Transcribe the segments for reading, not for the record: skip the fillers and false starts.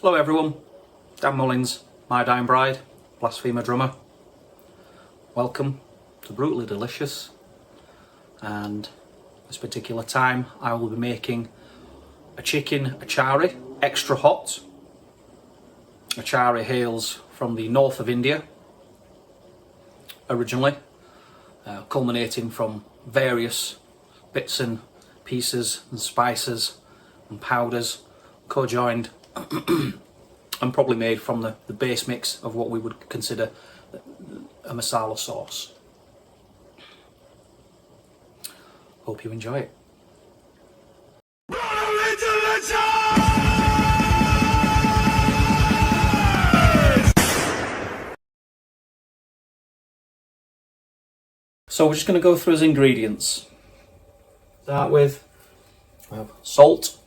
Hello everyone, Dan Mullins, my dying bride, blasphemer drummer. Welcome to Brutally Delicious, and this particular time I will be making a chicken achari, extra hot. Achari hails from the north of India originally, culminating from various bits and pieces and spices and powders co-joined and probably made from the base mix of what we would consider a masala sauce. Hope you enjoy it. So we're just going to go through his ingredients. Start with salt,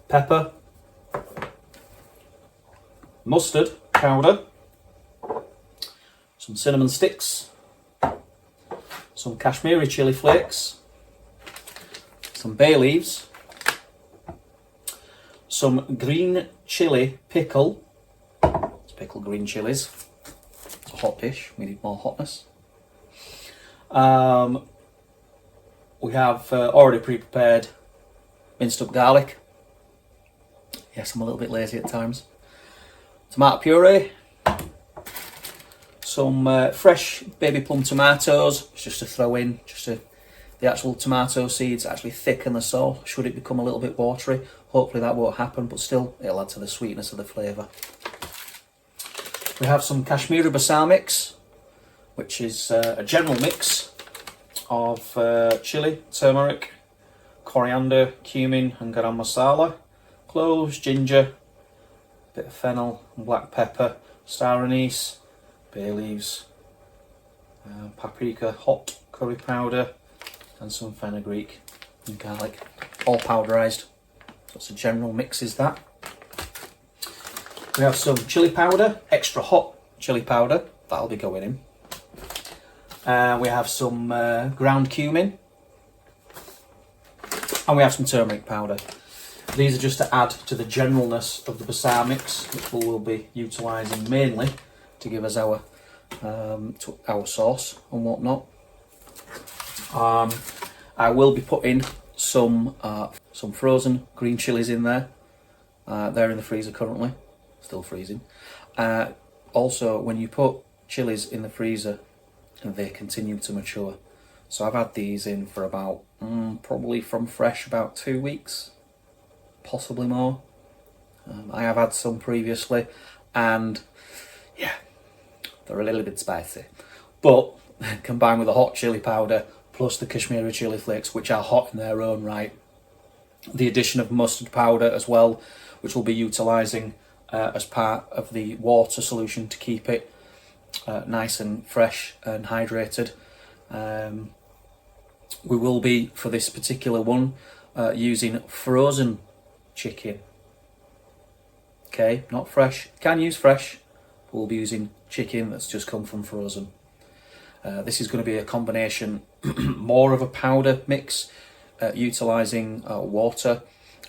pepper, mustard powder, some cinnamon sticks, some Kashmiri chili flakes, some bay leaves, some green chili pickle. It's pickled green chilies. It's a hot dish, we need more hotness. We have already pre-prepared minced up garlic. Yes, I'm a little bit lazy at times. Tomato puree, some fresh baby plum tomatoes, just to throw in, the actual tomato seeds actually thicken the sauce should it become a little bit watery. Hopefully that won't happen, but still it'll add to the sweetness of the flavour. We have some Kashmiri basal mix, which is a general mix of chilli, turmeric, coriander, cumin and garam masala, cloves, ginger, bit of fennel and black pepper, star anise, bay leaves, paprika, hot curry powder and some fenugreek and garlic, all powderised. So it's a general mix is that. We have some chili powder, extra hot chili powder, that'll be going in. We have some ground cumin and we have some turmeric powder. These are just to add to the generalness of the basal mix, which we will be utilising mainly to give us our sauce and whatnot. I will be putting some frozen green chilies in there. They're in the freezer currently, still freezing. Also, when you put chilies in the freezer, they continue to mature. So I've had these in for about, probably from fresh, about 2 weeks. Possibly more. I have had some previously and yeah, they're a little bit spicy, but combined with the hot chili powder plus the Kashmiri chili flakes, which are hot in their own right, the addition of mustard powder as well, which we'll be utilising as part of the water solution to keep it nice and fresh and hydrated. We will be, for this particular one, using frozen chicken. Okay, not fresh. Can use fresh, but we'll be using chicken that's just come from frozen. This is going to be a combination, more of a powder mix, utilising water.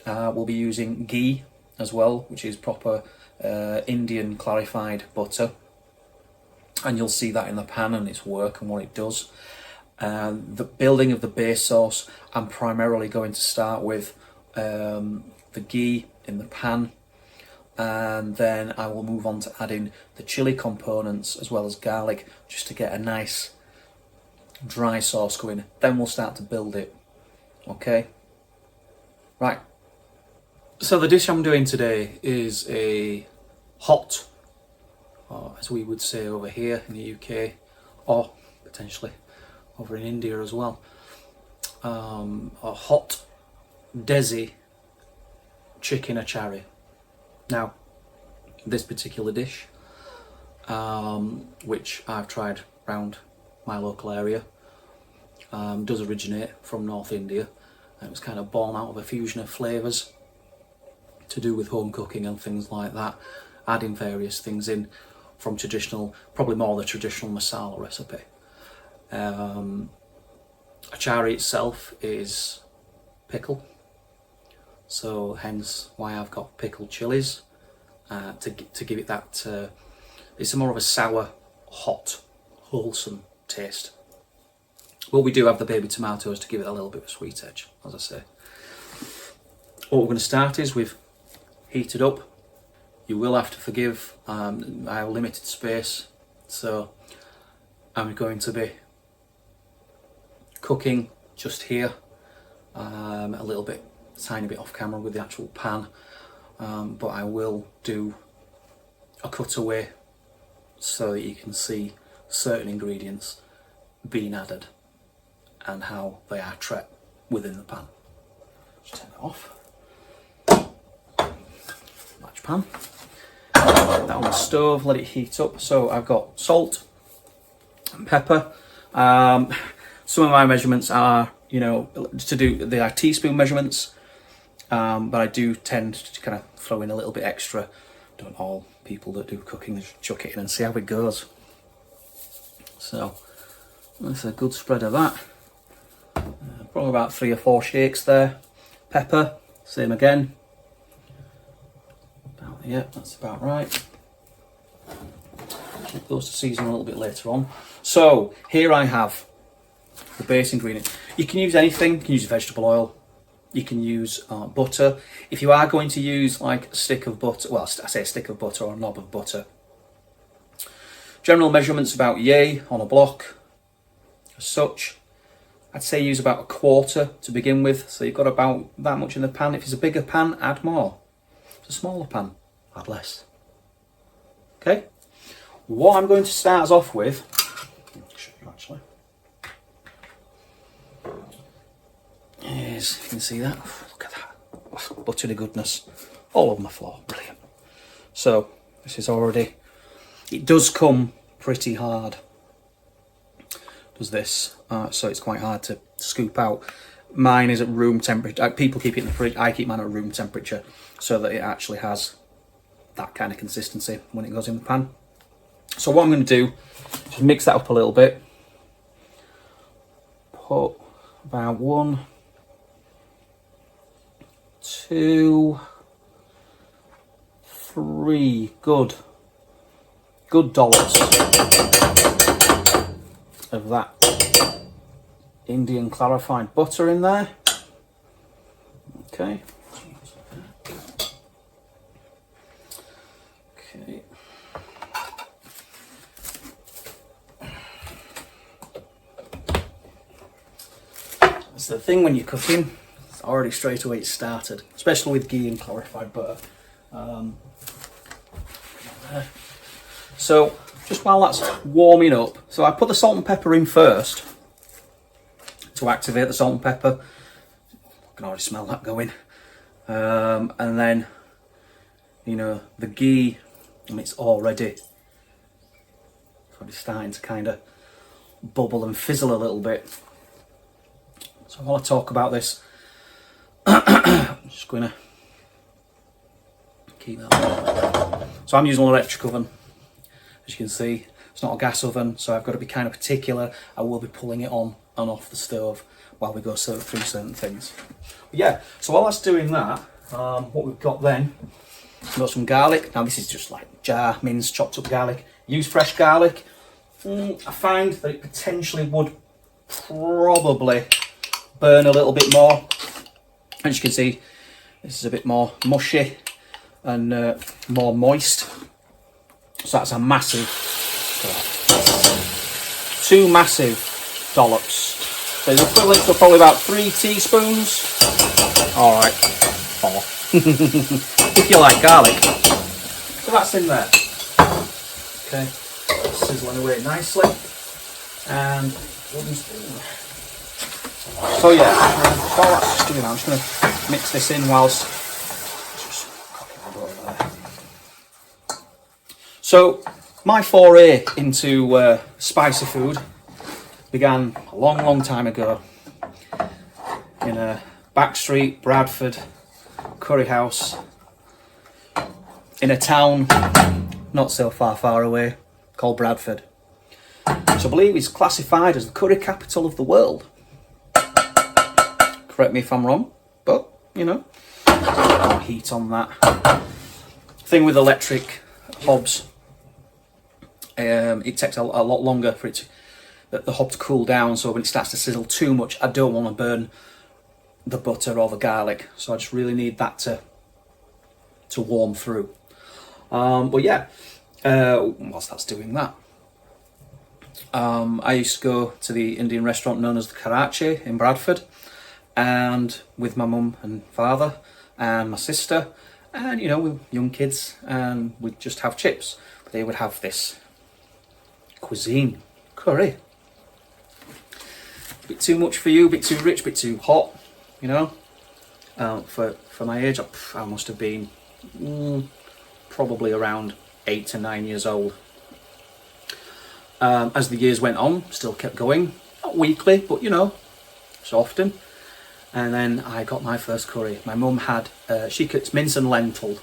We'll be using ghee as well, which is proper Indian clarified butter. And you'll see that in the pan and its work and what it does. The building of the base sauce, I'm primarily going to start with the ghee in the pan, and then I will move on to adding the chili components as well as garlic, just to get a nice dry sauce going. Then we'll start to build it. Okay, right, so the dish I'm doing today is a hot, or as we would say over here in the UK, or potentially over in India as well, a hot desi chicken achari. Now, this particular dish, which I've tried around my local area, does originate from North India. It was kind of born out of a fusion of flavours to do with home cooking and things like that, adding various things in from traditional, probably more the traditional masala recipe. Achari itself is pickle, so hence why I've got pickled chilies to give it that. It's more of a sour, hot, wholesome taste. But we do have the baby tomatoes to give it a little bit of a sweet edge, as I say. What we're going to start is we've heated up. You will have to forgive I have limited space, so I'm going to be cooking just here, a little bit, tiny bit off camera with the actual pan, but I will do a cutaway so that you can see certain ingredients being added and how they are trapped within the pan. Just turn it off. Match pan. Put that on the stove, let it heat up. So I've got salt and pepper. Some of my measurements are, they are teaspoon measurements, but I do tend to kind of throw in a little bit extra. Don't all people that do cooking just chuck it in and see how it goes. So that's a good spread of that. Probably about 3 or 4 shakes there. Pepper, same again. Yeah, that's about right. Keep those to season a little bit later on. So here I have the base ingredient. You can use anything. You can use vegetable oil. You can use butter. If you are going to use like a stick of butter, well, I say a stick of butter or a knob of butter. General measurements about yay on a block. As such, I'd say use about 1/4 to begin with. So you've got about that much in the pan. If it's a bigger pan, add more. If it's a smaller pan, add less. Okay. What I'm going to start us off with, I'll show you actually, is, if you can see that, look at that, buttery goodness all over my floor, brilliant. So this is already, it does come pretty hard, does this, so it's quite hard to scoop out. Mine is at room temperature. People keep it in the fridge, I keep mine at room temperature so that it actually has that kind of consistency when it goes in the pan. So what I'm going to do, just mix that up a little bit. Put about 1, 2, 3 good dollops of that Indian clarified butter in there. Okay. Okay. That's the thing when you're cooking, it's already straight away started, especially with ghee and clarified butter. So just while that's warming up, so I put the salt and pepper in first to activate the salt and pepper. I can already smell that going. And then, the ghee, and it's already starting to kind of bubble and fizzle a little bit. So while I talk about this, I'm just going to keep that on. So I'm using an electric oven. As you can see, it's not a gas oven, so I've got to be kind of particular. I will be pulling it on and off the stove while we go through certain things. But yeah, so while that's doing that, what we've got then, we've got some garlic. Now this is just like jar, minced, chopped up garlic. Use fresh garlic. I find that it potentially would probably burn a little bit more. As you can see, this is a bit more mushy and more moist. So that's a massive, 2 massive dollops. So the equivalent to probably about 3 teaspoons. All right, 4. If you like garlic. So that's in there. Okay, sizzling away nicely. And wooden spoon. So yeah, while that's just doing that, I'm just going to mix this in whilst just cooking my butter there. So my foray into spicy food began a long time ago in a backstreet Bradford curry house in a town not so far away called Bradford, which I believe is classified as the curry capital of the world. Correct me if I'm wrong, but more heat on that. Thing with electric hobs, it takes a lot longer for the hob to cool down, so when it starts to sizzle too much, I don't want to burn the butter or the garlic, so I just really need that to warm through. But yeah, whilst that's doing that, I used to go to the Indian restaurant known as the Karachi in Bradford, and with my mum and father and my sister, and you know, we were young kids, and we'd just have chips. They would have this cuisine, curry. A bit too much for you, a bit too rich, a bit too hot, you know. For my age, I must have been probably around 8 to 9 years old. As the years went on, still kept going, not weekly, but you know, so often. And then I got my first curry. My mum had, it's mince and lentil.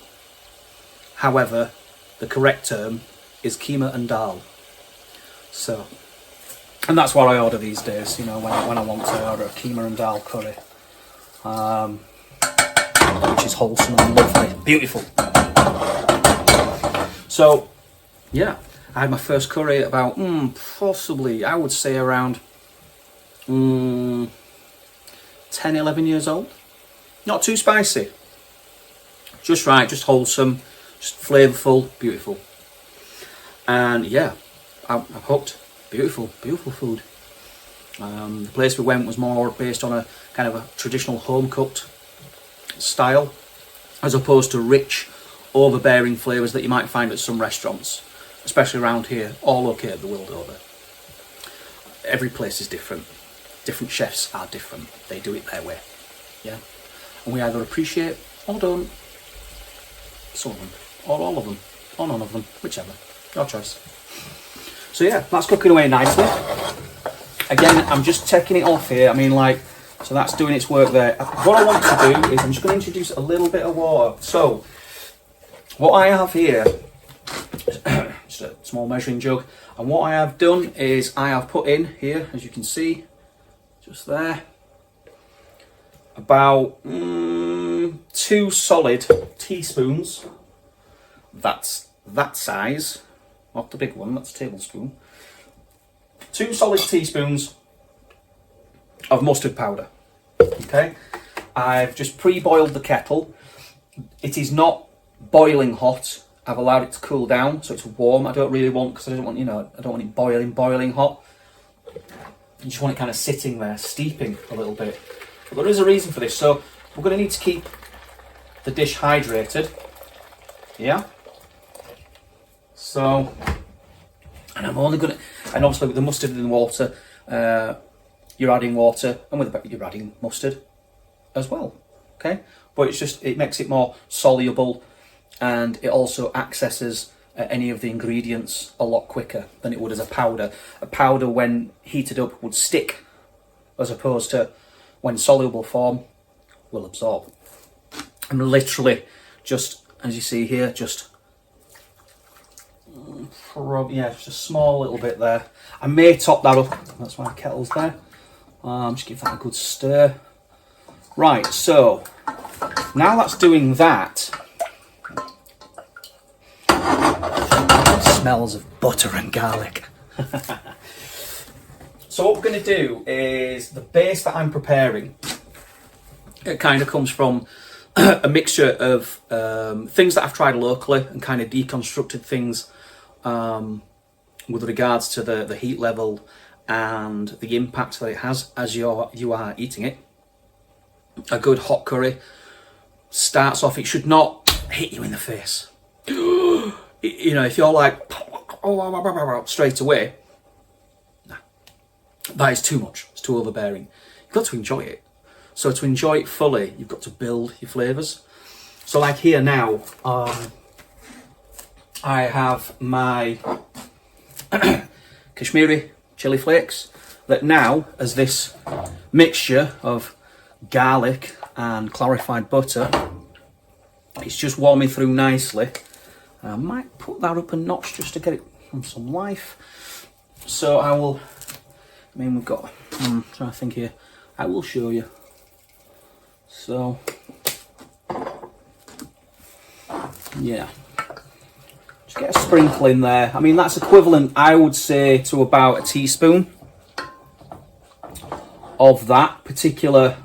However, the correct term is keema and dal. So, and that's what I order these days, you know, when I want to order a keema and dal curry. Which is wholesome and lovely, beautiful. So, yeah, I had my first curry at about, possibly, I would say around 10, 11 years old. Not too spicy. Just right, just wholesome, just flavourful, beautiful. And yeah, I'm hooked. Beautiful, beautiful food. The place we went was more based on a kind of a traditional home-cooked style, as opposed to rich, overbearing flavours that you might find at some restaurants, especially around here, all located the world over. Every place is different. Different chefs are different. They do it their way. Yeah. And we either appreciate or don't. Some of them. Or all of them. Or none of them. Whichever. Your choice. So yeah, that's cooking away nicely. Again, I'm just taking it off here. I mean, like, so that's doing its work there. What I want to do is I'm just going to introduce a little bit of water. So, what I have here, just a small measuring jug, and what I have done is I have put in here, as you can see, just there, about 2 solid teaspoons. That's that size, not the big one, that's a tablespoon. 2 solid teaspoons of mustard powder. Okay, I've just pre-boiled the kettle. It is not boiling hot. I've allowed it to cool down, so it's warm. I don't really want, because I don't want, you know, I don't want it boiling hot. You just want it kind of sitting there, steeping a little bit. But there is a reason for this. So we're going to need to keep the dish hydrated. Yeah. So, and I'm only going to, and obviously with the mustard in the water, you're adding water, and with the, you're adding mustard as well. Okay, but it's just, it makes it more soluble, and it also accesses any of the ingredients a lot quicker than it would as a powder. A powder, when heated up, would stick, as opposed to when soluble form will absorb. I'm literally just, as you see here, just just a small little bit there. I may top that up. That's why the kettle's there. Just give that a good stir. Right, so now that's doing that. Smells of butter and garlic. So what we're going to do is, the base that I'm preparing, it kind of comes from a mixture of things that I've tried locally and kind of deconstructed things with regards to the heat level and the impact that it has as you are eating it. A good hot curry starts off, it should not hit you in the face. You know, if you're like straight away, nah, that is too much. It's too overbearing. You've got to enjoy it. So to enjoy it fully, you've got to build your flavours. So like here now, I have my Kashmiri chili flakes that now, as this mixture of garlic and clarified butter, it's just warming through nicely. I might put that up a notch just to get it on some life. So I will, I mean, we've got, I'm trying to think here, I will show you. So, yeah, just get a sprinkle in there. I mean, that's equivalent, I would say, to about a teaspoon of that particular,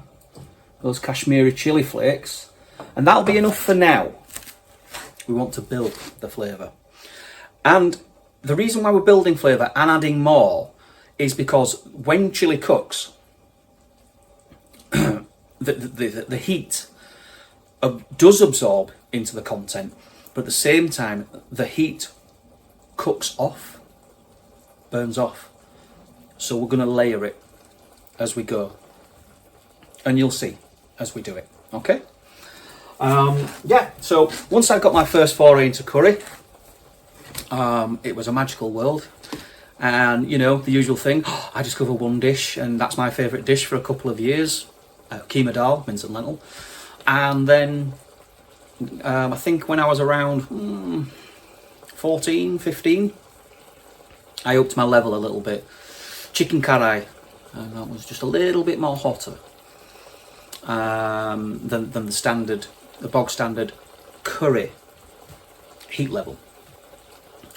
those Kashmiri chili flakes, and that'll be enough for now. We want to build the flavour, and the reason why we're building flavour and adding more is because when chili cooks, the heat does absorb into the content, but at the same time the heat cooks off, burns off. So we're going to layer it as we go, and you'll see as we do it. Okay. Yeah, so once I got my first foray into curry, it was a magical world. And, you know, the usual thing, I discover one dish, and that's my favourite dish for a couple of years, keema dal, mince and lentil. And then, I think when I was around 14, 15, I upped my level a little bit. Chicken karai, and that was just a little bit more hotter than the bog standard curry heat level,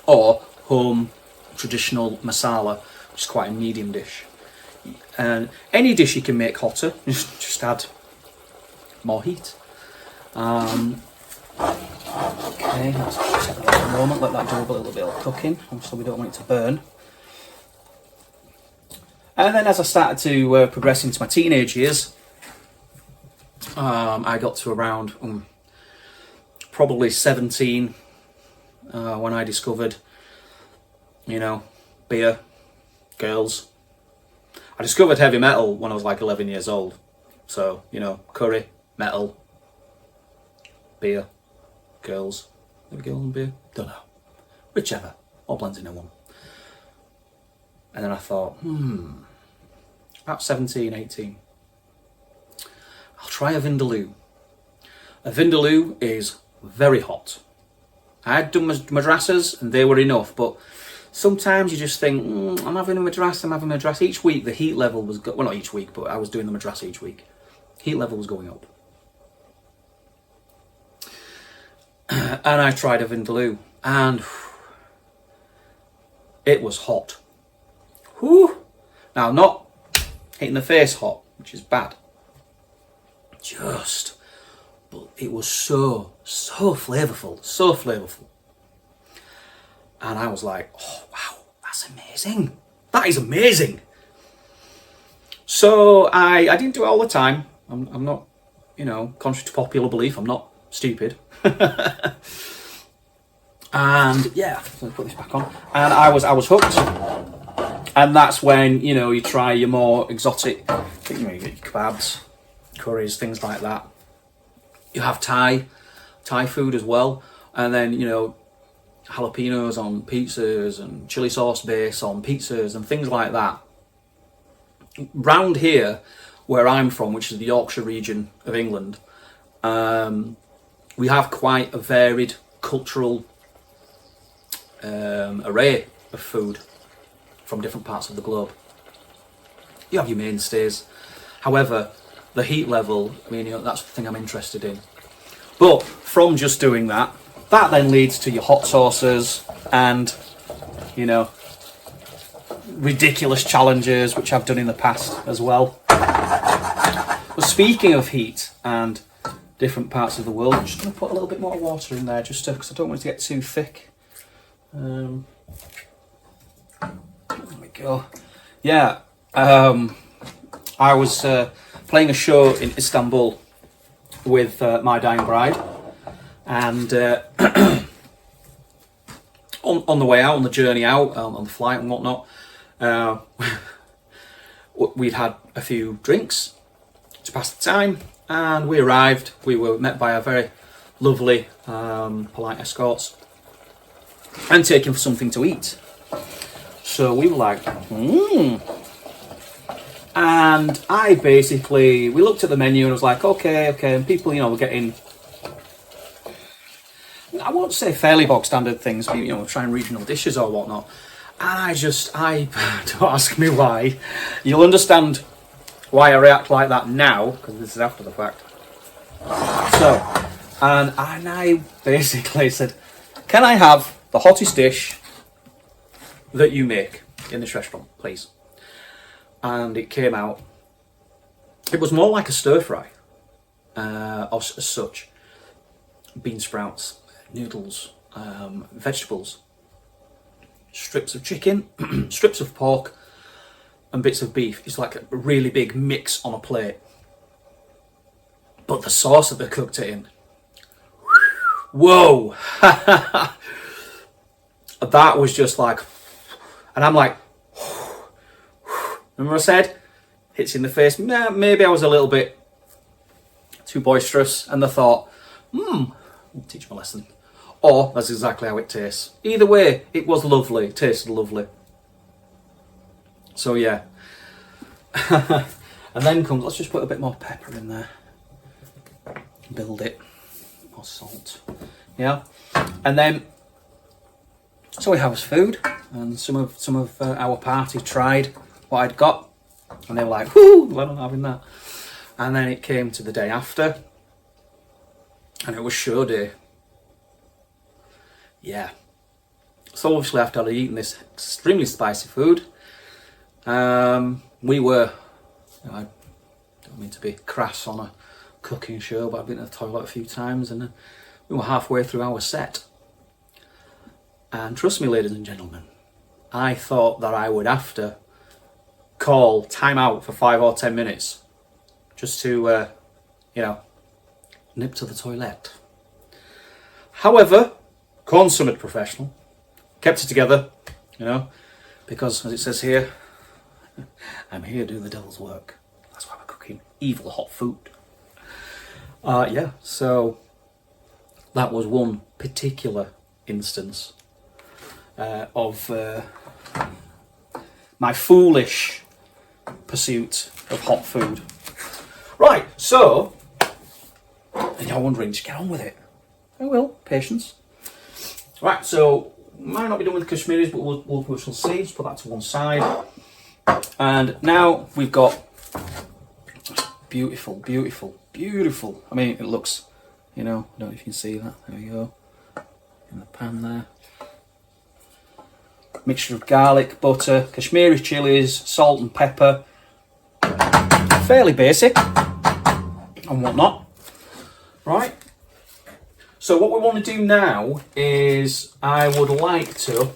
or home traditional masala, which is quite a medium dish. And any dish you can make hotter, just add more heat. Okay, let's take that a moment, let that do a little bit of cooking, so we don't want it to burn. And then as I started to progress into my teenage years, I got to around probably 17 when I discovered, you know, beer, girls. I discovered heavy metal when I was like 11 years old. So, you know, curry, metal, beer, girls. Maybe girls and beer? Don't know. Whichever. All blends into one. And then I thought, about 17, 18. I'll try a vindaloo. A vindaloo is very hot. I had done madrassas and they were enough, but sometimes you just think, I'm having a madrassa each week. The heat level was, well, not each week, but I was doing the madrassa each week. Heat level was going up. And I tried a vindaloo, and it was hot. Whew. Now, not hitting the face hot, which is bad. But it was so flavourful. And I was like, oh wow, that's amazing. That is amazing. So I didn't do it all the time. I'm not, you know, contrary to popular belief, I'm not stupid. And yeah, so put this back on. And I was hooked. And that's when, you know, you try your more exotic, you know, you get your kebabs, curries, things like that. You have Thai food as well. And then, you know, jalapenos on pizzas and chili sauce base on pizzas and things like that. Round here, where I'm from, which is the Yorkshire region of England, we have quite a varied cultural array of food from different parts of the globe. You have your mainstays. However, the heat level, I mean, you know, that's the thing I'm interested in. But from just doing that then leads to your hot sauces and, you know, ridiculous challenges, which I've done in the past as well. But speaking of heat and different parts of the world, I'm just going to put a little bit more water in there, just because I don't want it to get too thick. There we go. Yeah, I was playing a show in Istanbul with my dying bride, and on the way out, on the journey out, on the flight and whatnot, we'd had a few drinks to pass the time, and we arrived. We were met by a very lovely, polite escorts and taken for something to eat. So we were like, And we looked at the menu and I was like, okay, and people, you know, were getting, I won't say fairly bog standard things, but, you know, trying regional dishes or whatnot. And don't ask me why. You'll understand why I react like that now, because this is after the fact. So, And I basically said, can I have the hottest dish that you make in this restaurant, please? And it came out. It was more like a stir fry, as such. Bean sprouts, noodles, vegetables, strips of chicken, strips of pork, and bits of beef. It's like a really big mix on a plate. But the sauce that they cooked it in, whoa! That was just like, and I'm like, remember I said, hits in the face. Nah, maybe I was a little bit too boisterous, and they thought, I'll teach my lesson. Or that's exactly how it tastes. Either way, it was lovely. It tasted lovely. So yeah. And then comes, let's just put a bit more pepper in there. Build it. More salt. Yeah. And then, so we have food, and some of our party tried what I'd got, and they were like, "Whoo, glad I'm having that." And then it came to the day after, and it was show day. Yeah. So obviously after I'd eaten this extremely spicy food, we were, I don't mean to be crass on a cooking show, but I've been to the toilet a few times, and we were halfway through our set. And trust me, ladies and gentlemen, I thought that I would have to call time out for 5 or 10 minutes just to, nip to the toilet. However, consummate professional, kept it together, because as it says here, I'm here to do the devil's work. That's why we're cooking evil hot food. So that was one particular instance of my foolish pursuit of hot food. Right, so, and you're wondering, just get on with it. I will, patience. Right, so, might not be done with the Kashmiris, but we shall see. Just put that to one side. And now we've got beautiful, beautiful, beautiful. I mean, it looks, I don't know if you can see that. There we go. In the pan there. Mixture of garlic, butter, Kashmiri chilies, salt and pepper. Fairly basic and whatnot. Right. So what we want to do now is I would like to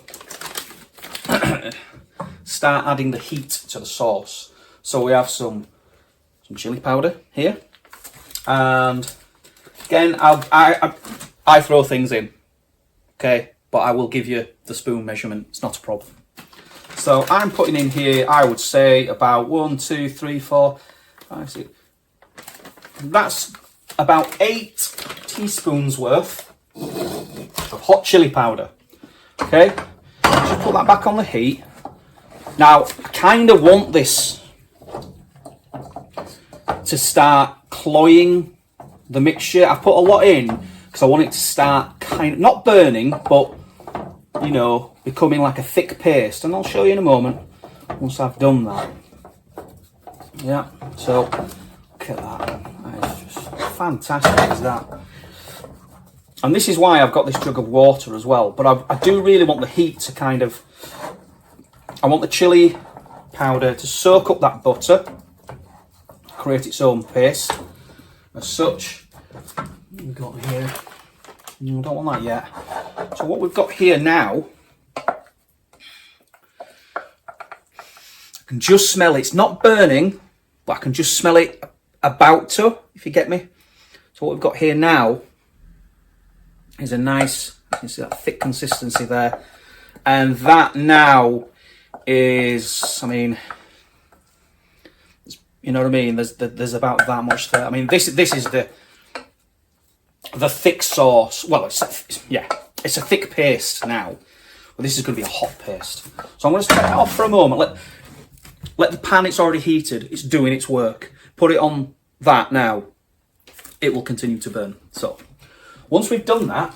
start adding the heat to the sauce. So we have some chili powder here, and again I throw things in, okay, but I will give you the spoon measurement. It's not a problem. So I'm putting in here, I would say about 1, 2, 3, 4, 5, 6. That's about 8 teaspoons worth of hot chili powder. Okay, just put that back on the heat. Now, I kind of want this to start cloying the mixture. I put a lot in because I want it to start kind of, not burning, but, becoming like a thick paste. And I'll show you in a moment once I've done that. Yeah, so look at that. That is just fantastic, is that? And this is why I've got this jug of water as well. But I do really want the heat to kind of, I want the chili powder to soak up that butter, create its own paste. As such, we've got here, no, I don't want that yet. So what we've got here now, I can just smell it. It's not burning, but I can just smell it about to, if you get me. So what we've got here now is a nice, you can see that thick consistency there. And that now is, I mean, you know what I mean? There's about that much there. I mean, this is the thick sauce. Well, it's a thick paste now. But this is going to be a hot paste. So I'm going to take it off for a moment. Let the pan, it's already heated. It's doing its work. Put it on that now. It will continue to burn. So once we've done that,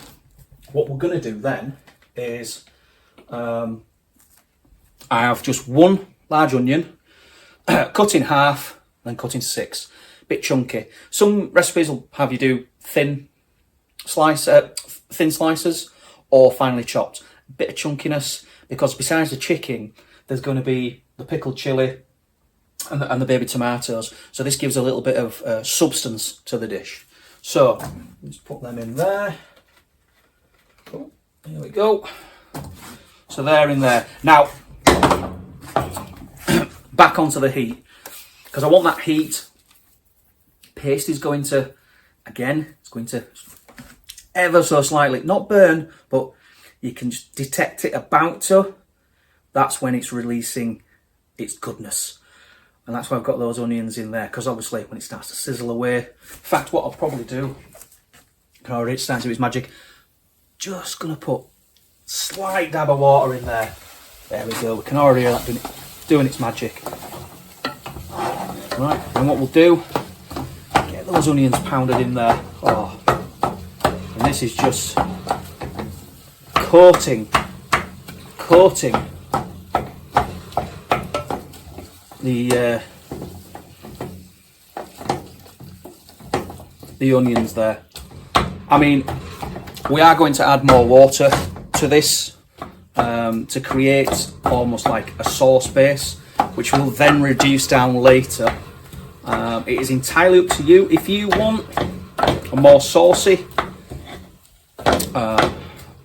what we're going to do then is I have just one large onion, cut in half, then cut into 6. Bit chunky. Some recipes will have you do thin thin slices, or finely chopped. A bit of chunkiness, because besides the chicken, there's going to be the pickled chilli and the baby tomatoes. So this gives a little bit of substance to the dish. So let's put them in there. Oh, here we go. So they're in there. Now, back onto the heat, because I want that heat. Paste is going to, again, it's going to ever so slightly, not burn, but you can just detect it about to. That's when it's releasing its goodness. And that's why I've got those onions in there, because obviously when it starts to sizzle away, in fact, what I'll probably do, it's starting to do its magic, just going to put a slight dab of water in there. There we go, we can already hear that doing its magic. Right, and what we'll do, get those onions pounded in there. Oh, and this is just coating the onions there. I mean, we are going to add more water to this to create almost like a sauce base, which will then reduce down later. It is entirely up to you. If you want a more saucy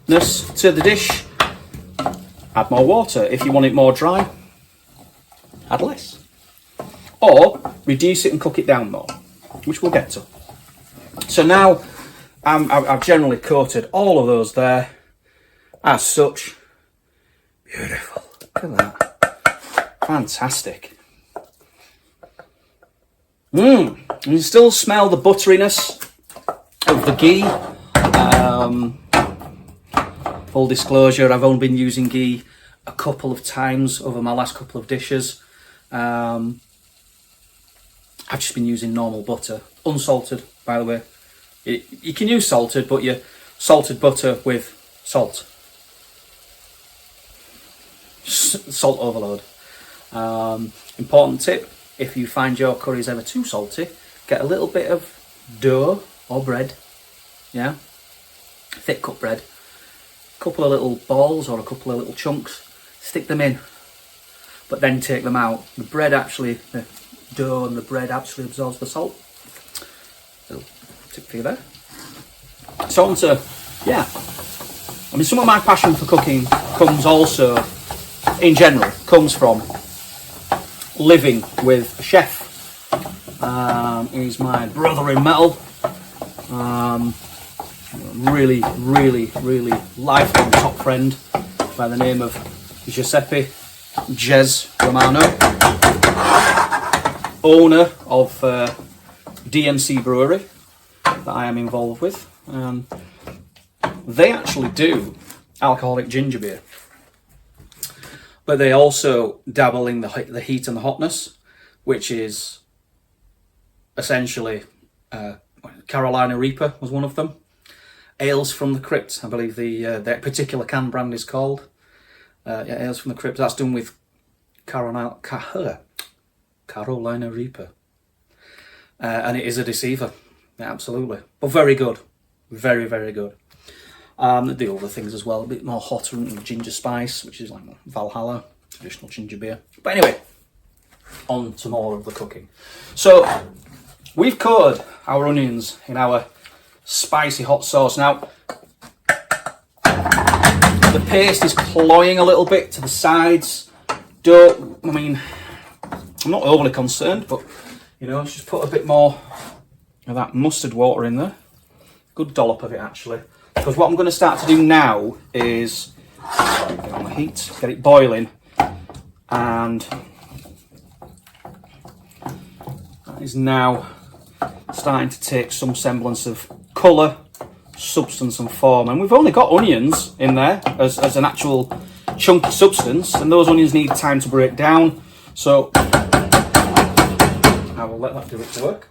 ness to the dish, add more water. If you want it more dry, add less. Or reduce it and cook it down more, which we'll get to. So now I've generally coated all of those there as such. Beautiful. Look at that. Fantastic. You can still smell the butteriness of the ghee. Full disclosure, I've only been using ghee a couple of times over my last couple of dishes. I've just been using normal butter, unsalted, by the way. You can use salted, but you salted butter with salt. Salt overload. Important tip, if you find your curries ever too salty, get a little bit of dough or bread, yeah, thick cut bread, a couple of little balls or a couple of little chunks, stick them in, but then take them out. The bread actually, the dough and the bread actually absorbs the salt. Little tip for you there. So on to, yeah, I mean, some of my passion for cooking comes also, in general, comes from living with a chef. He's my brother in metal. Really lifelong top friend by the name of Giuseppe Jez Romano, owner of DMC Brewery that I am involved with. They actually do alcoholic ginger beer, but they also dabble in the heat and the hotness, which is essentially Carolina Reaper was one of them. Ales from the Crypt, I believe the particular can brand is called. Ales from the Crypt. That's done with Carolina Reaper, and it is a deceiver, yeah, absolutely, but very good, very good. The other things as well, a bit more hotter and ginger spice, which is like Valhalla, traditional ginger beer. But anyway, on to more of the cooking. So we've coated our onions in our spicy hot sauce. Now the paste is cloying a little bit to the sides. I'm not overly concerned, but you know, let's just put a bit more of that mustard water in there. Good dollop of it actually. Because what I'm going to start to do now is get on the heat, get it boiling, and that is now starting to take some semblance of colour, substance and form. And we've only got onions in there as an actual chunky substance, and those onions need time to break down, so I will let that do its work.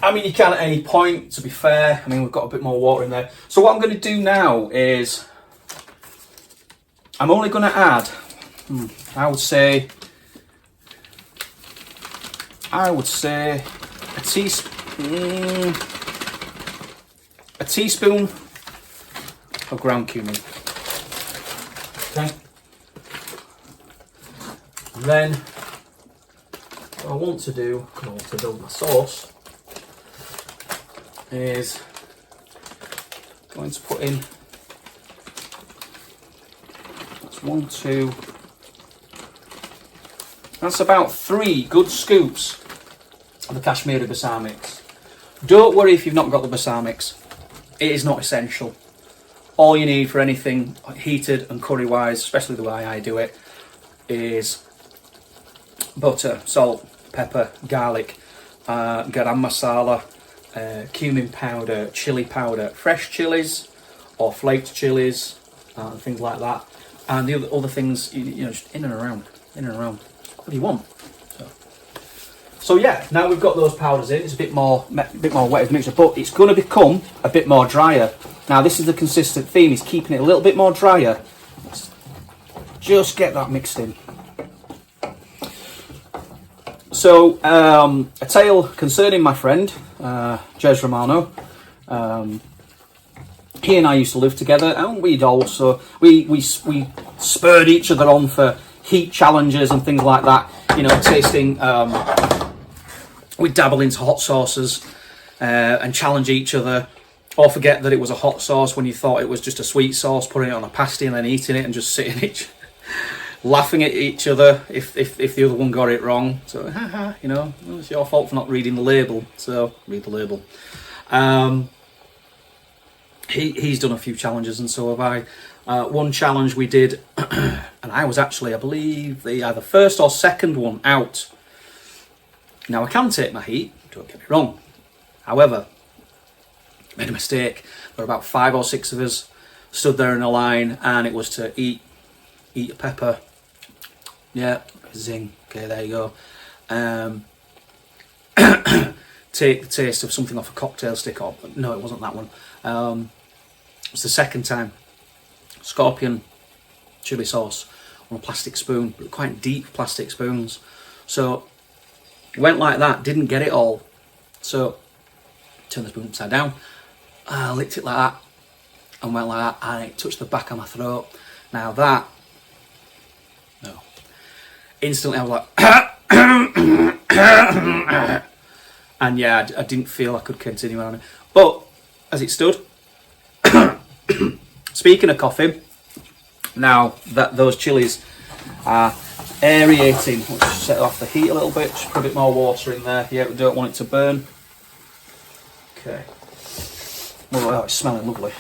I mean, you can at any point, to be fair. I mean, we've got a bit more water in there. So what I'm going to do now is I'm only going to add, I would say a teaspoon, a teaspoon of ground cumin. Okay. And then what I want to do, to build my sauce, is going to put in, that's 1, 2, that's about 3 good scoops of the Kashmiri balsamics. Don't worry if you've not got the balsamics, it is not essential. All you need for anything heated and curry wise, especially the way I do it, is butter, salt, pepper, garlic, garam masala, cumin powder, chili powder, fresh chilies or flaked chilies, things like that, and the other things, you know, just in and around, what do you want? So yeah, now we've got those powders in. It's a bit more wet as mixture, but it's going to become a bit more drier. Now this is the consistent theme, is keeping it a little bit more drier. Let's just get that mixed in. So, a tale concerning my friend, Jez Romano. He and I used to live together, and we spurred each other on for heat challenges and things like that. You know, tasting, we'd dabble into hot sauces and challenge each other, or forget that it was a hot sauce when you thought it was just a sweet sauce, putting it on a pasty and then eating it and just sitting laughing at each other if the other one got it wrong. So, haha, you know, it's your fault for not reading the label. So, read the label. He's done a few challenges, and so have I. One challenge we did, and I was actually, I believe, either first or second one out. Now, I can take my heat, don't get me wrong. However, made a mistake. There were about 5 or 6 of us stood there in a line, and it was to eat a pepper. Yeah, zing. Okay, there you go. Take the taste of something off a cocktail stick. Or no, it wasn't that one. It was the second time. Scorpion chili sauce on a plastic spoon, but quite deep plastic spoons. So went like that. Didn't get it all. So turned the spoon upside down. Licked it like that, and went like that, and it touched the back of my throat. Now that. No. Instantly I was like, and yeah, I didn't feel I could continue on it. But as it stood, speaking of coffee, now that those chilies are aerating, let's set off the heat a little bit, just put a bit more water in there. Yeah, we don't want it to burn. Okay. Oh, it's smelling lovely.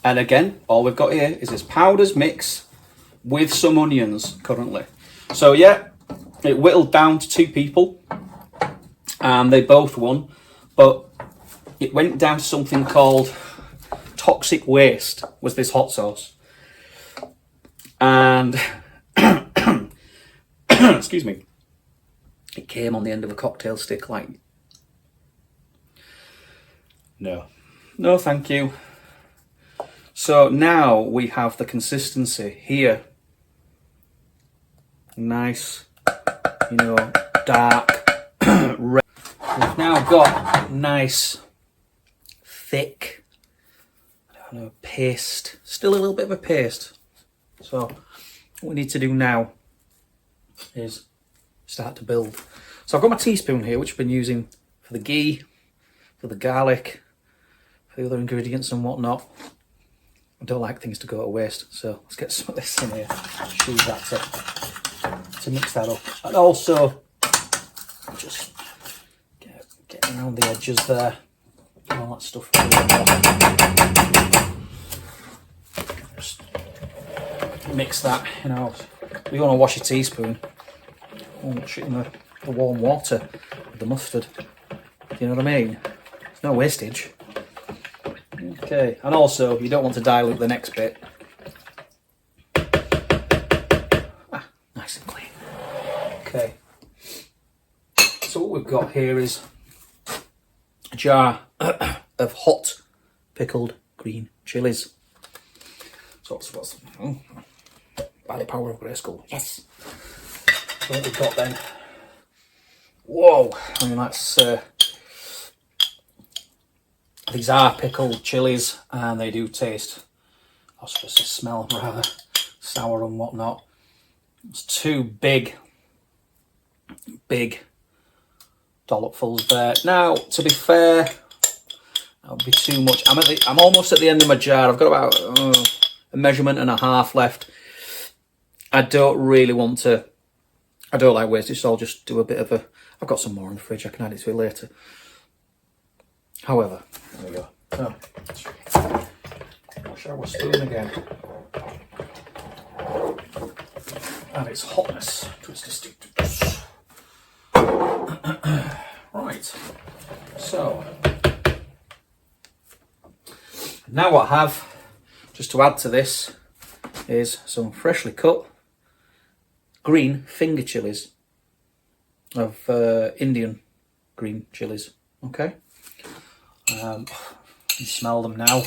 And again, all we've got here is this powders mix with some onions currently. So yeah, it whittled down to 2 people, and they both won, but it went down to something called toxic waste, was this hot sauce. And excuse me, it came on the end of a cocktail stick, like, no thank you. So now we have the consistency here. Nice, you know, dark red. We've now got nice, thick, I don't know, paste. Still a little bit of a paste. So what we need to do now is start to build. So I've got my teaspoon here, which I've been using for the ghee, for the garlic, for the other ingredients and whatnot. I don't like things to go to waste, so let's get some of this in here. Choose that to mix that up, and also just get around the edges there, all that stuff. Just mix that. You know, if you want to wash a teaspoon, wash it in the warm water with the mustard. You know what I mean? There's no wastage. Okay, and also you don't want to dilute the next bit. Nice and clean. Okay, so what we've got here is a jar of hot pickled green chilies. So what's by the power of Grayskull? Yes. So what we've got then, Whoa! I mean, that's these are pickled chilies, and they do taste, I was supposed to smell rather sour and whatnot. It's two big dollopfuls there. Now, to be fair, that would be too much. I'm almost at the end of my jar. I've got about a measurement and a half left. I don't really want to. I don't like wastage, so I'll just do a bit of a. I've got some more in the fridge. I can add it to it later. However, there we go. So, wash our spoon again. And its hotness to its distinctiveness. Right. So now what I have, just to add to this, is some freshly cut green finger chilies of Indian green chilies. Okay. You smell them now.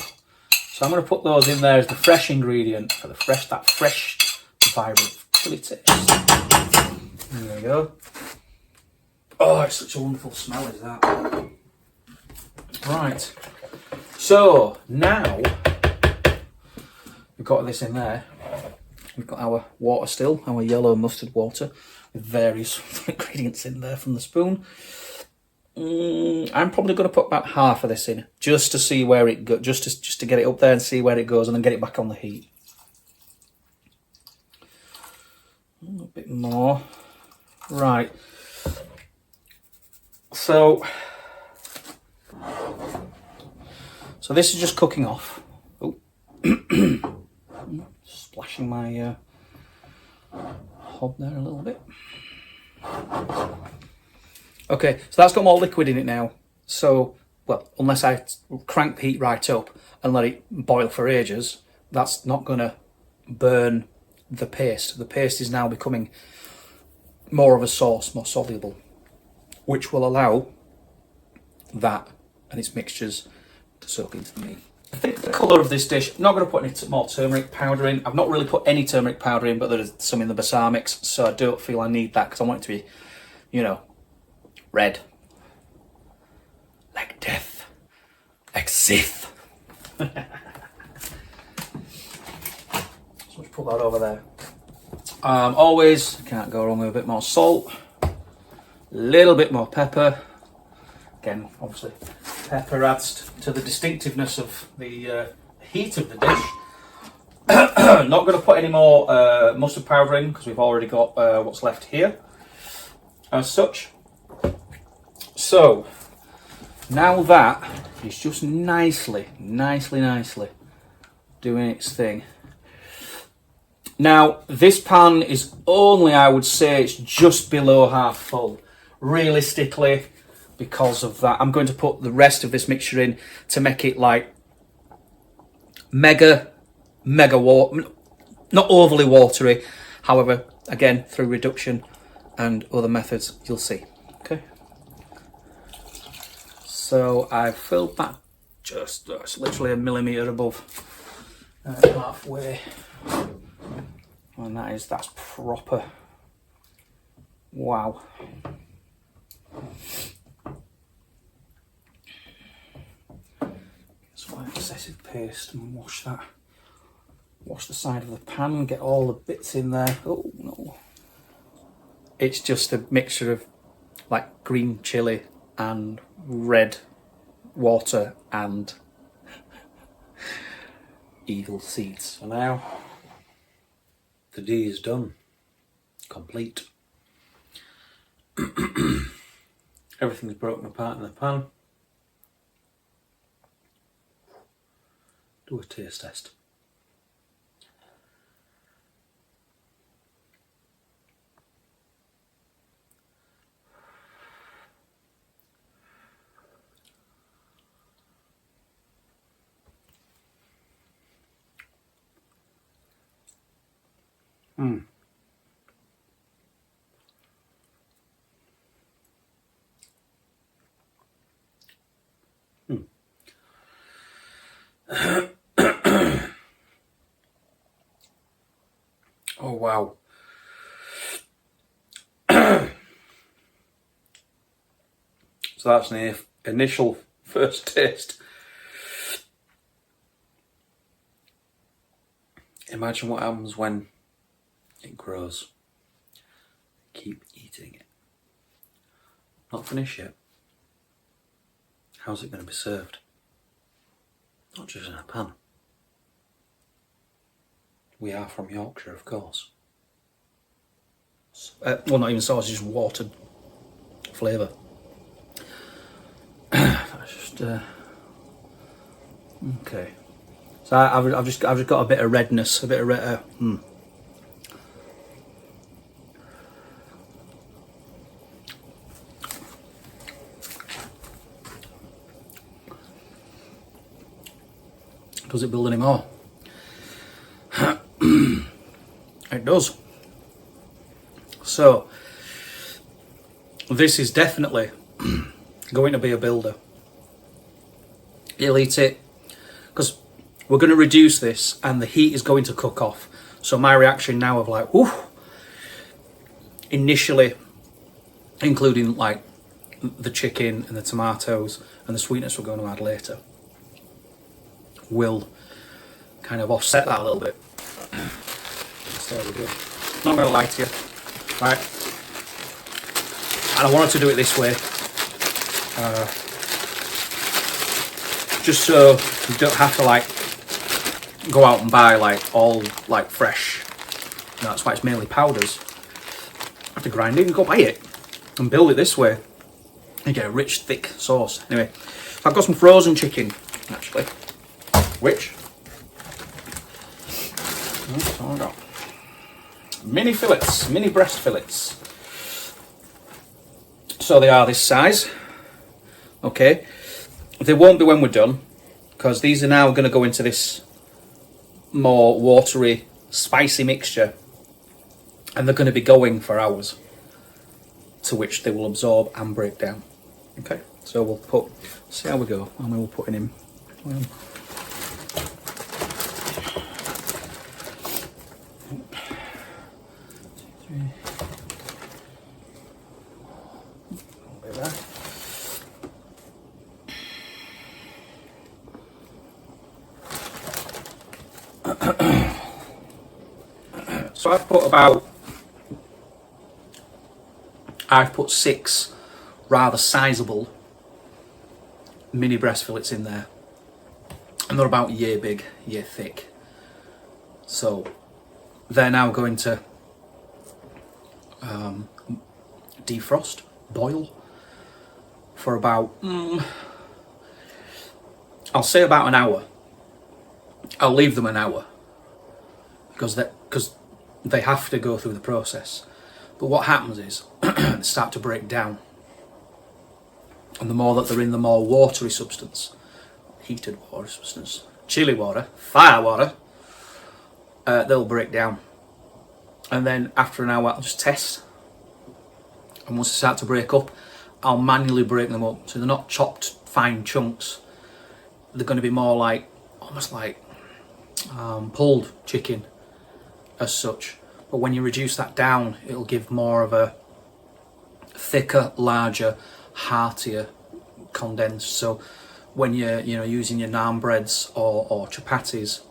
So I'm going to put those in there as the fresh ingredient for that fresh, vibrant chili taste. There we go. Oh, it's such a wonderful smell, is that? Right. So now we've got this in there. We've got our water still, our yellow mustard water with various ingredients in there from the spoon. I'm probably going to put about half of this in just to see where it goes, just to get it up there and see where it goes, and then get it back on the heat. A bit more. Right. So this is just cooking off. Oh, splashing my hob there a little bit. Okay, so that's got more liquid in it now. So, well, unless I crank the heat right up and let it boil for ages, that's not going to burn the paste. The paste is now becoming more of a sauce, more soluble, which will allow that and its mixtures to soak into the meat. I think the colour of this dish, I'm not going to put any more turmeric powder in. I've not really put any turmeric powder in, but there's some in the basar mix, so I don't feel I need that because I want it to be, you know, red. Like death. Like Sith. So let's put that over there. Always can't go wrong with a bit more salt. A little bit more pepper. Again, obviously, pepper adds to the distinctiveness of the heat of the dish. Not going to put any more mustard powder in because we've already got what's left here as such. So now that is just nicely doing its thing. Now this pan is only, I would say, it's just below half full. Realistically, because of that, I'm going to put the rest of this mixture in to make it like mega water, not overly watery. However, again, through reduction and other methods, you'll see. Okay. So I've filled that just it's literally a millimetre above halfway, and that's proper. Wow. So excessive paste, and wash the side of the pan, get all the bits in there. Oh no. It's just a mixture of like green chilli and red water and eagle seeds. So now the D is done. Complete. Everything's broken apart in the pan. Do a taste test. Oh wow. So that's an initial first taste. Imagine what happens when it grows. Keep eating it. Not finished yet. How's it going to be served? Not just in a pan. We are from Yorkshire, of course. Well, not even sauce, just watered flavour. That's just okay. So I've just got a bit of redness, a bit of red. Does it build any more? It does. So this is definitely going to be a builder. You'll eat it because we're going to reduce this and the heat is going to cook off. So my reaction now of like, whoo, initially including like the chicken and the tomatoes and the sweetness we're going to add later, will kind of offset that a little bit. So there we go. Not going to lie to you, right? And I wanted to do it this way, just so you don't have to like go out and buy like all like fresh. You know, that's why it's mainly powders. You have to grind it and go buy it and build it this way. You get a rich, thick sauce. Anyway, so I've got some frozen chicken actually, which so I got mini fillets, mini breast fillets. So they are this size. Okay, they won't be when we're done because these are now going to go into this more watery, spicy mixture, and they're going to be going for hours, to which they will absorb and break down. Okay, so we'll see how we go, and we will put in him. So I've put 6 rather sizable mini breast fillets in there, and they're about year big, year thick. So they're now going to defrost, boil for about I'll say about an hour. I'll leave them an hour because they have to go through the process. But what happens is they start to break down, and the more that they're in the more watery substance, heated water substance, chili water, fire water, they'll break down. And then after an hour I'll just test, and once they start to break up, I'll manually break them up so they're not chopped fine chunks. They're going to be more like almost like pulled chicken as such. But when you reduce that down, it'll give more of a thicker, larger, heartier condensed. So when you're using your naan breads or chapatis,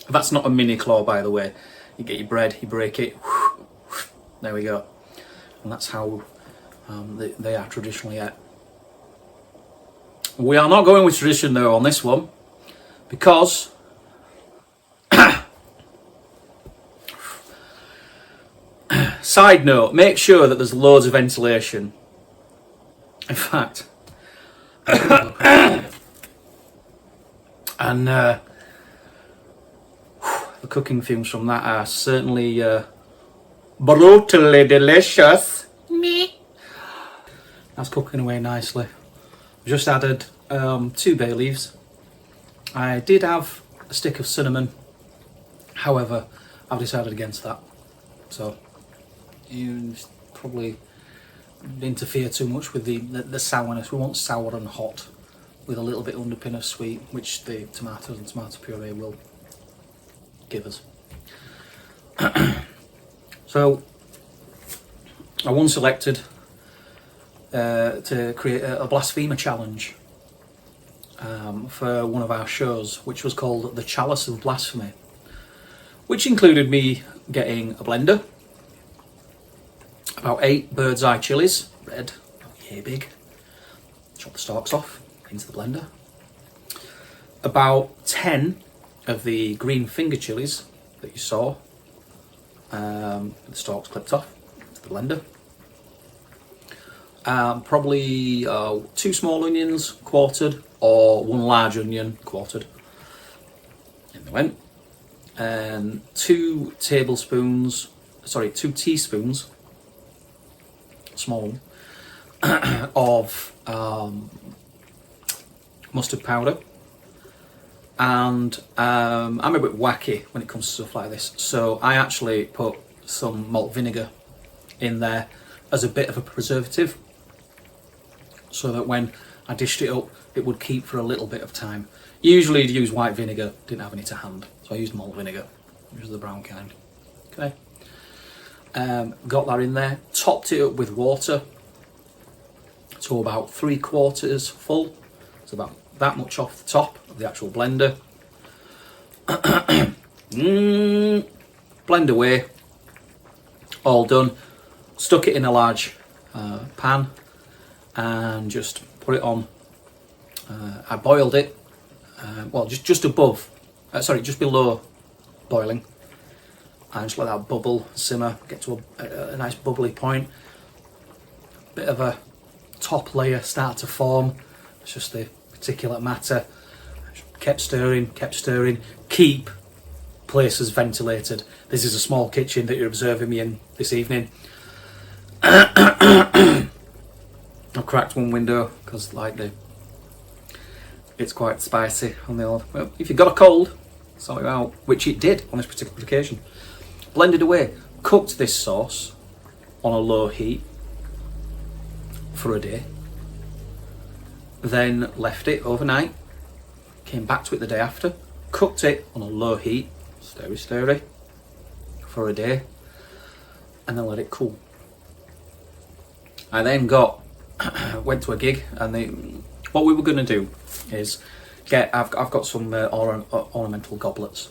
that's not a mini claw, by the way. You get your bread, you break it, there we go, and that's how they are traditionally ate. We are not going with tradition though on this one, because side note, make sure that there's loads of ventilation. In fact, and the cooking fumes from that are certainly brutally delicious. That's cooking away nicely. Just added 2 bay leaves. I did have a stick of cinnamon, however I've decided against that. So you probably interfere too much with the sourness. We want sour and hot with a little bit underpin of sweet, which the tomatoes and tomato puree will give us. So I one selected to create a blasphemer challenge for one of our shows, which was called The Chalice of Blasphemy, which included me getting a blender, about 8 bird's eye chilies, red, yay big, chop the stalks off into the blender, about 10 of the green finger chilies that you saw, the stalks clipped off into the blender, probably 2 small onions quartered, or 1 large onion quartered, in they went, and 2 teaspoons, small one, of mustard powder. And I'm a bit wacky when it comes to stuff like this, so I actually put some malt vinegar in there as a bit of a preservative, so that when I dished it up, it would keep for a little bit of time. Usually I'd use white vinegar, didn't have any to hand, so I used malt vinegar, which is the brown kind. Okay. Got that in there, topped it up with water to about 3/4 full. It's about that much off the top of the actual blender. Blend away, all done. Stuck it in a large pan and just put it on. I boiled it, well, just above, just below boiling. And just let that bubble simmer, get to a nice bubbly point. Bit of a top layer start to form. It's just the particulate matter. Kept stirring, keep places ventilated. This is a small kitchen that you're observing me in this evening. I've cracked one window because it's quite spicy on the old. Well, if you've got a cold, sort it out, which it did on this particular occasion. Blended away, cooked this sauce on a low heat for a day, then left it overnight, came back to it the day after, cooked it on a low heat, stirry, for a day, and then let it cool. I then went to a gig, and what we were going to do is I've got some ornamental goblets,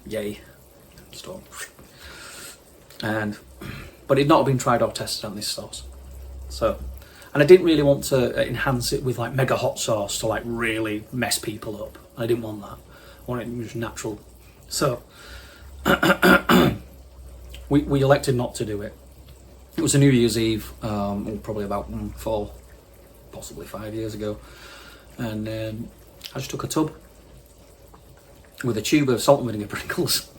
yay, stuff, but it'd not been tried or tested on this sauce, and I didn't really want to enhance it with mega hot sauce to really mess people up. I didn't want that. I wanted it just natural. So we elected not to do it. It was a New Year's Eve, probably about 4, possibly 5 years ago, and I just took a tub with a tube of salt and vinegar Pringles.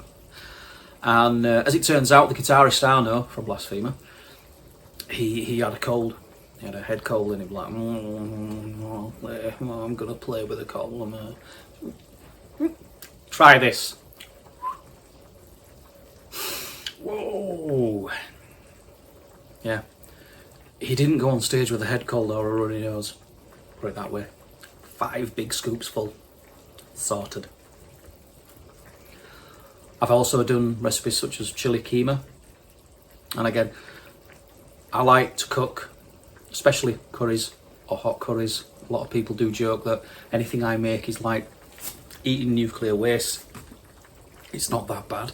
And as it turns out, the guitarist Arno from Blasphemer, he had a cold. He had a head cold, and he was like, I'm going to play with a cold. Try this. Whoa. Yeah. He didn't go on stage with a head cold or a runny nose. Put it that way. 5 big scoops full. Sorted. I've also done recipes such as chili keema. And again, I like to cook, especially curries or hot curries. A lot of people do joke that anything I make is like eating nuclear waste. It's not that bad.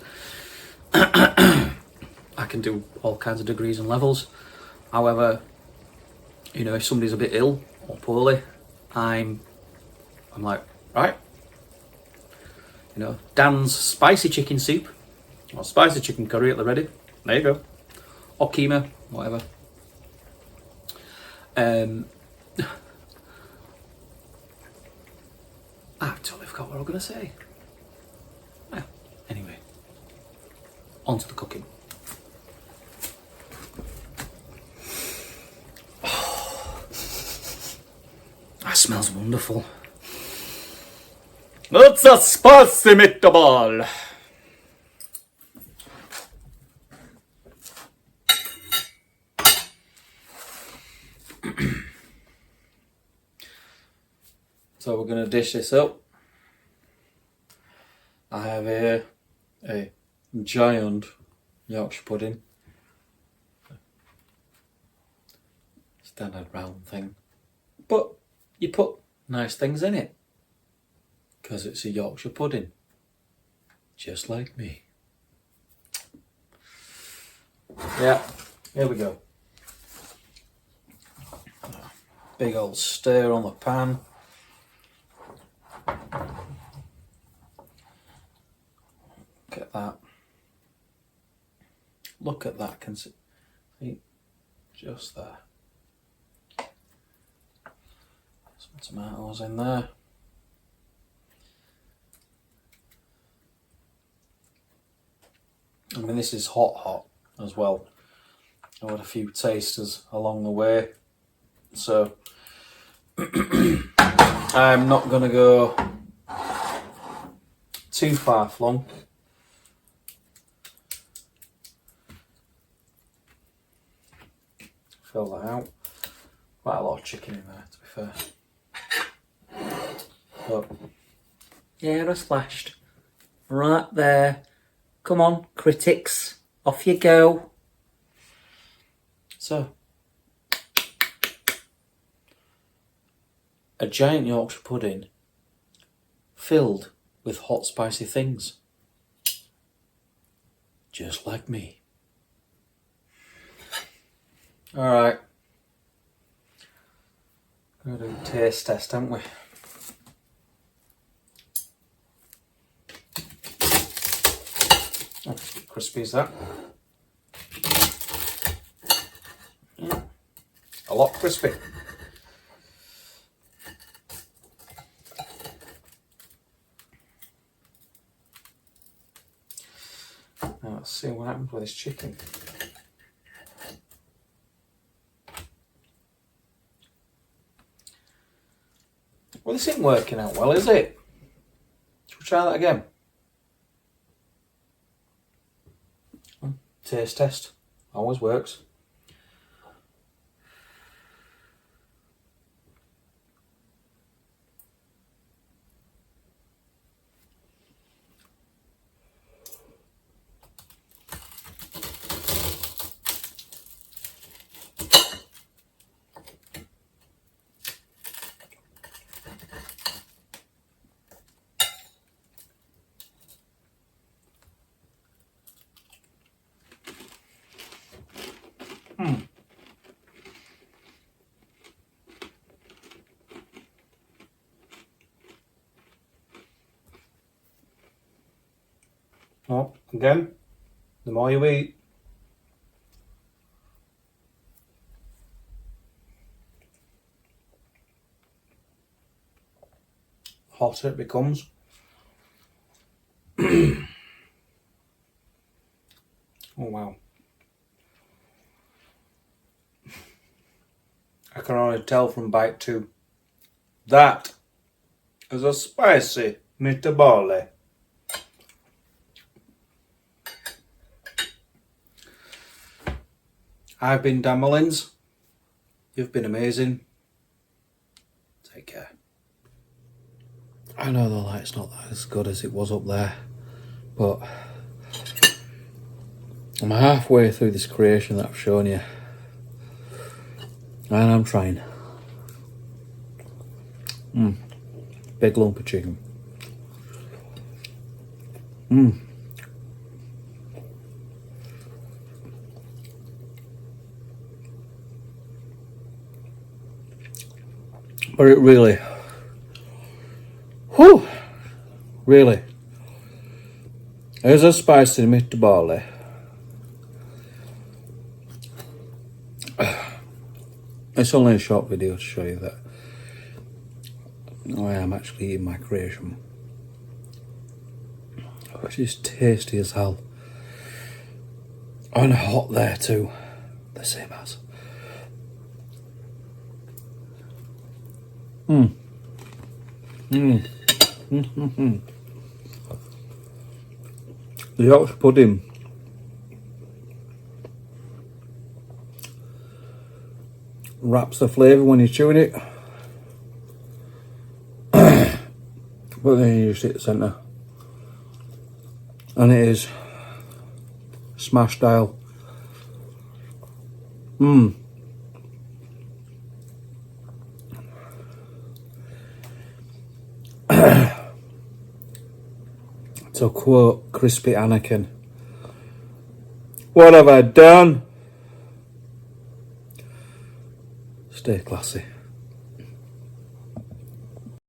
I can do all kinds of degrees and levels. However, if somebody's a bit ill or poorly, I'm like, right, Dan's spicy chicken soup or spicy chicken curry at the ready. There you go. Or keema, whatever. I totally forgot what I was going to say. Anyway, on to the cooking. That smells wonderful. It's a spicy meatball. So we're going to dish this up. I have here a giant Yorkshire pudding. standard round thing. But you put nice things in it. Because it's a Yorkshire pudding. Just like me. Yeah, here we go. Big old stir on the pan. Look at that. Look at that. See, just there. Some tomatoes in there. I mean, this is hot as well. I had a few tasters along the way, so I'm not going to go too far flung. Fill that out. Quite a lot of chicken in there, to be fair. But yeah, I splashed right there. Come on, critics, off you go. So, a giant Yorkshire pudding filled with hot spicy things. Just like me. Alright. We're going to do a taste test, aren't we? Oh, crispy as that. Yeah. A lot crispy. Now let's see what happens with this chicken. Well, this isn't working out well, is it? Shall we try that again? Taste test. Always works. Oh, again, the more you eat, hotter it becomes. Oh wow. I can already tell from bite 2. That is a spicy meatball. I've been Dan Mullins. You've been amazing. Take care. I know the light's not as good as it was up there, but I'm halfway through this creation that I've shown you, and I'm trying. Big lump of chicken. But it really, really is a spicy meatball. It's only a short video to show you that I am actually eating my creation, which is tasty as hell, and hot there too, the same as. The Yorkshire pudding wraps the flavour when you're chewing it, but then you just hit the centre, and it is smash style. To quote Crispy Anakin, "What have I done?" Stay classy.